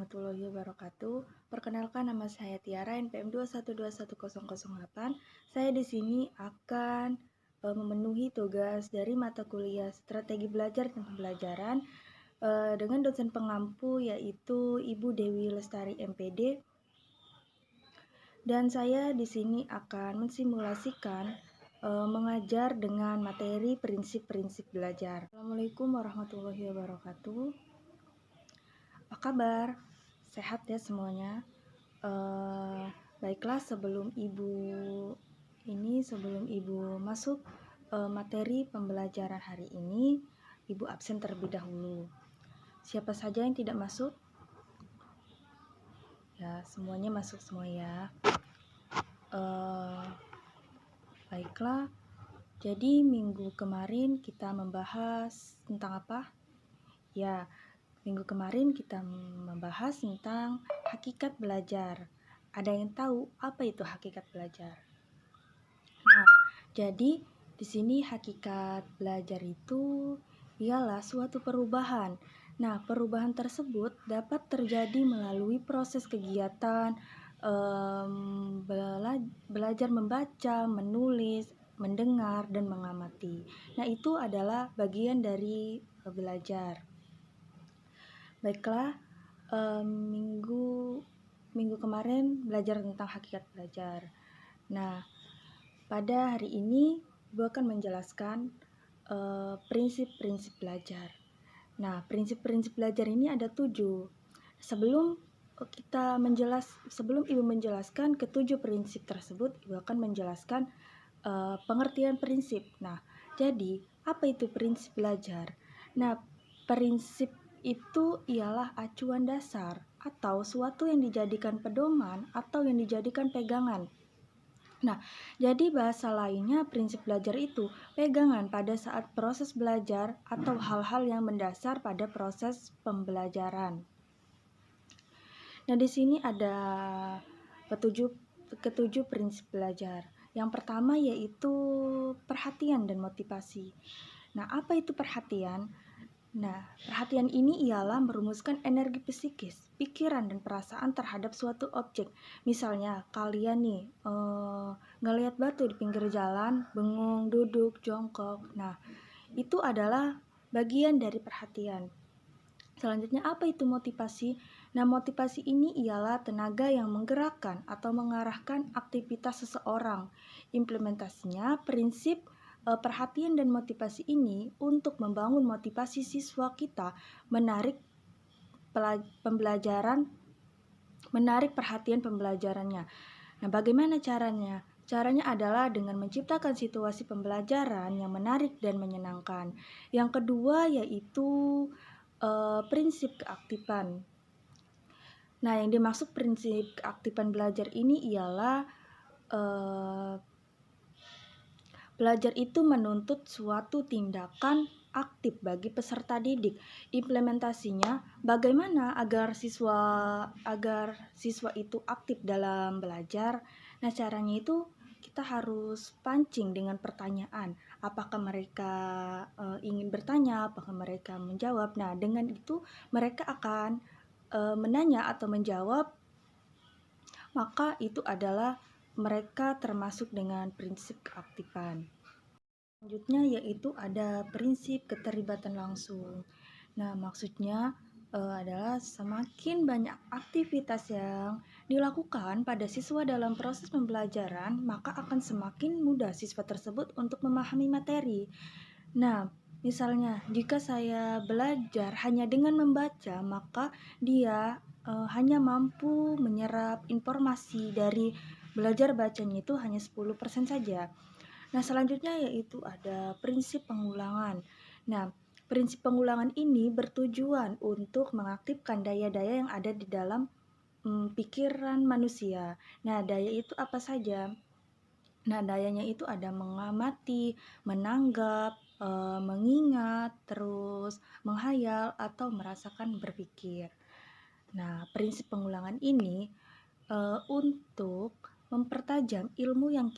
warahmatullahi wabarakatuh. Perkenalkan, nama saya Tiara, NPM 2121008. Saya di sini akan memenuhi tugas dari mata kuliah Strategi Belajar dan Pembelajaran dengan dosen pengampu yaitu Ibu Dewi Lestari MPD. Dan saya di sini akan mensimulasikan mengajar dengan materi prinsip-prinsip belajar. Assalamualaikum warahmatullahi wabarakatuh. Apa kabar? Sehat ya semuanya? Baiklah, sebelum ibu masuk materi pembelajaran hari ini, ibu absen terlebih dahulu. Siapa saja yang tidak masuk? Ya, semuanya masuk semua ya. Baiklah, jadi minggu kemarin kita membahas tentang apa? Ya, minggu kemarin kita membahas tentang hakikat belajar. Ada yang tahu apa itu hakikat belajar? Nah, jadi di sini hakikat belajar itu ialah suatu perubahan. Nah, perubahan tersebut dapat terjadi melalui proses kegiatan belajar membaca, menulis, mendengar, dan mengamati. Nah, itu adalah bagian dari belajar. Baiklah, minggu kemarin belajar tentang hakikat belajar. Nah, pada hari ini Ibu akan menjelaskan prinsip-prinsip belajar. Nah, prinsip-prinsip belajar ini ada 7. Sebelum Ibu menjelaskan ketujuh prinsip tersebut, Ibu akan menjelaskan pengertian prinsip. Nah, jadi apa itu prinsip belajar? Nah, prinsip itu ialah acuan dasar atau suatu yang dijadikan pedoman atau yang dijadikan pegangan. Nah, jadi bahasa lainnya prinsip belajar itu pegangan pada saat proses belajar atau hal-hal yang mendasar pada proses pembelajaran. Nah, di sini ada ketujuh prinsip belajar. Yang pertama yaitu perhatian dan motivasi. Nah, apa itu perhatian? Nah, perhatian ini ialah merumuskan energi psikis, pikiran, dan perasaan terhadap suatu objek. Misalnya, kalian nih ngelihat batu di pinggir jalan, bengong, duduk, jongkok. Nah, itu adalah bagian dari perhatian. Selanjutnya, apa itu motivasi? Nah, motivasi ini ialah tenaga yang menggerakkan atau mengarahkan aktivitas seseorang. Implementasinya, prinsip perhatian dan motivasi ini untuk membangun motivasi siswa kita menarik perhatian pembelajarannya. Nah, bagaimana caranya? Caranya adalah dengan menciptakan situasi pembelajaran yang menarik dan menyenangkan. Yang kedua yaitu prinsip keaktifan. Nah, yang dimaksud prinsip keaktifan belajar ini ialah belajar itu menuntut suatu tindakan aktif bagi peserta didik. Implementasinya, bagaimana agar siswa itu aktif dalam belajar? Nah, caranya itu kita harus pancing dengan pertanyaan. Apakah mereka ingin bertanya? Apakah mereka menjawab? Nah, dengan itu mereka akan menanya atau menjawab. Maka itu adalah mereka termasuk dengan prinsip keaktifan. Selanjutnya yaitu ada prinsip keterlibatan langsung. Nah, maksudnya adalah semakin banyak aktivitas yang dilakukan pada siswa dalam proses pembelajaran, maka akan semakin mudah siswa tersebut untuk memahami materi. Nah, misalnya jika saya belajar hanya dengan membaca, maka dia hanya mampu menyerap informasi dari belajar bacanya itu hanya 10% saja. Nah, selanjutnya yaitu ada prinsip pengulangan. Nah, prinsip pengulangan ini bertujuan untuk mengaktifkan daya-daya yang ada di dalam pikiran manusia. Nah, daya itu apa saja? Nah, dayanya itu ada mengamati, menanggap, mengingat, terus menghayal, atau merasakan berpikir. Nah, prinsip pengulangan ini untuk mempertajam ilmu yang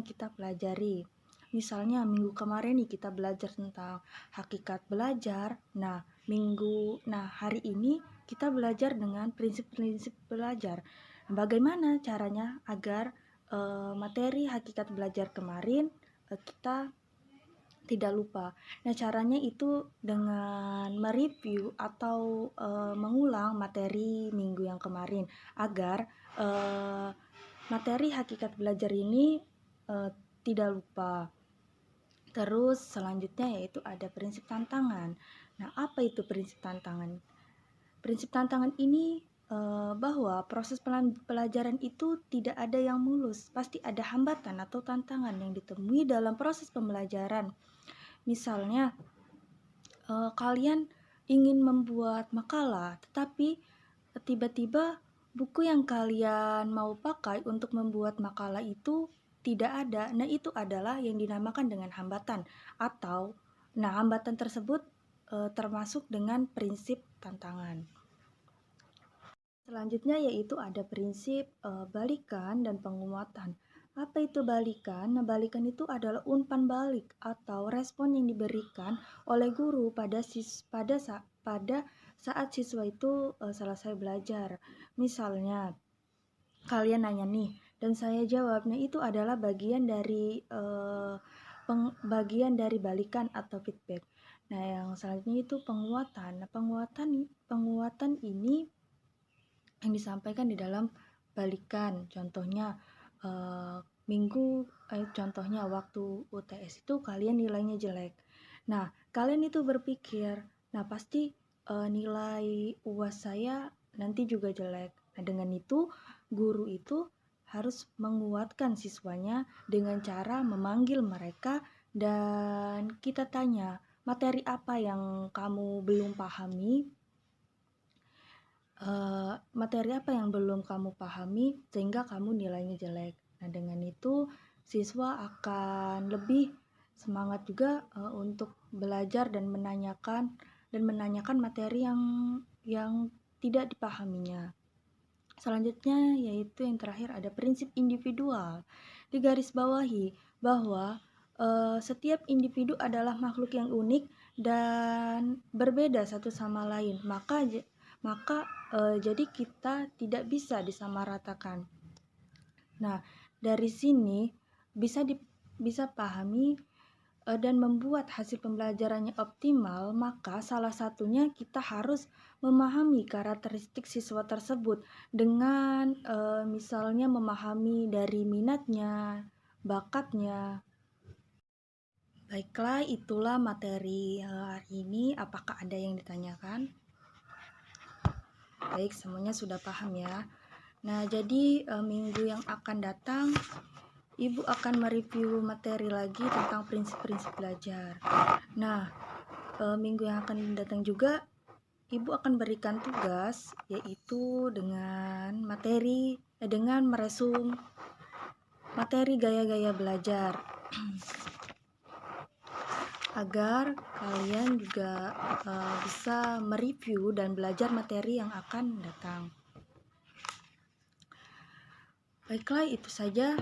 kita pelajari. Misalnya minggu kemarin nih kita belajar tentang hakikat belajar. Nah, hari ini kita belajar dengan prinsip-prinsip belajar. Bagaimana caranya agar materi hakikat belajar kemarin kita tidak lupa. Nah, caranya itu dengan mereview atau mengulang materi minggu yang kemarin agar materi hakikat belajar ini tidak lupa. Terus selanjutnya yaitu ada prinsip tantangan. Nah, apa itu prinsip tantangan? Prinsip tantangan ini bahwa proses pelajaran itu tidak ada yang mulus, pasti ada hambatan atau tantangan yang ditemui dalam proses pembelajaran. Misalnya, kalian ingin membuat makalah, tetapi tiba-tiba buku yang kalian mau pakai untuk membuat makalah itu tidak ada. Nah, itu adalah yang dinamakan dengan hambatan atau hambatan tersebut termasuk dengan prinsip tantangan. Selanjutnya yaitu ada prinsip balikan dan penguatan. Apa itu balikan? Nah, balikan itu adalah umpan balik atau respon yang diberikan oleh guru pada saat siswa itu selesai belajar. Misalnya, kalian nanya nih, dan saya jawab. Nah, itu adalah bagian dari balikan atau feedback. Nah, yang selanjutnya itu penguatan. Nah, penguatan ini yang disampaikan di dalam balikan. Contohnya contohnya waktu UTS itu kalian nilainya jelek. Nah, kalian itu berpikir, nah pasti nilai UAS saya nanti juga jelek. Nah, dengan itu guru itu harus menguatkan siswanya dengan cara memanggil mereka dan kita tanya, materi apa yang kamu belum pahami? Materi apa yang belum kamu pahami sehingga kamu nilainya jelek. Nah, dengan itu siswa akan lebih semangat juga untuk belajar dan menanyakan materi yang tidak dipahaminya. Selanjutnya yaitu yang terakhir ada prinsip individual. Digarisbawahi bahwa setiap individu adalah makhluk yang unik dan berbeda satu sama lain. Maka jadi kita tidak bisa disamaratakan. Nah, dari sini bisa pahami dan membuat hasil pembelajarannya optimal, maka salah satunya kita harus memahami karakteristik siswa tersebut dengan misalnya memahami dari minatnya, bakatnya. Baiklah, itulah materi hari ini. Apakah ada yang ditanyakan? Baik, semuanya sudah paham ya. Nah, jadi minggu yang akan datang Ibu akan mereview materi lagi tentang prinsip-prinsip belajar. Nah, minggu yang akan datang juga Ibu akan berikan tugas yaitu dengan meresum materi gaya-gaya belajar. Agar kalian juga bisa mereview dan belajar materi yang akan datang. Baiklah, itu saja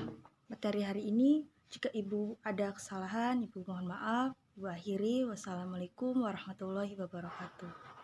materi hari ini. Jika Ibu ada kesalahan, Ibu mohon maaf. Ibu akhiri. Wassalamualaikum warahmatullahi wabarakatuh.